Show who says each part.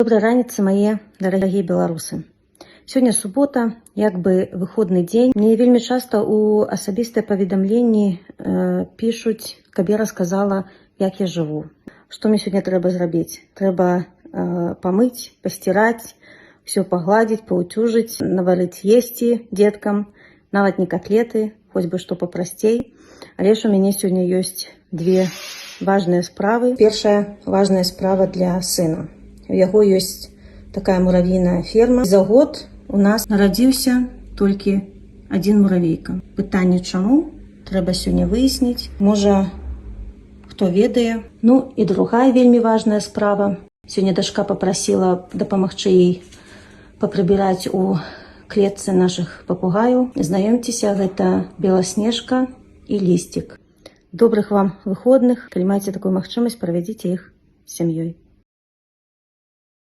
Speaker 1: Доброй раніцы, мае дарагія беларусы. Сёння субота, як бы выходны дзень. Мне вельмі часта у асабістыя паведамленні пішуць, каб я расказала, як я жыву. Што мне сёння трэба зрабіць? Трэба памыць, пасціраць, все пагладзіць, паўцюжыць, наварыць есці дзеткам, нават не котлеты, хоць бы што папрасцей. Але ж у мяне сёння ёсць две важныя справы. Першая важная справа для сына. У яго ёсць такая муравейная ферма. За год у нас нарадзіўся толькі один муравейка. Пытанне чаму? Трэба сёння выясніць. Можа, хто ведае. Ну і другая вельмі важная справа. Сёння дачка папрасіла дапамагчы ей папрыбіраць у клетцы нашых папугаяў. Знаёмцеся, гэта беласнежка і лісцік. Добрых вам выходных. Калі маеце такую магчымасць, правядзіце іх з сям'ёй.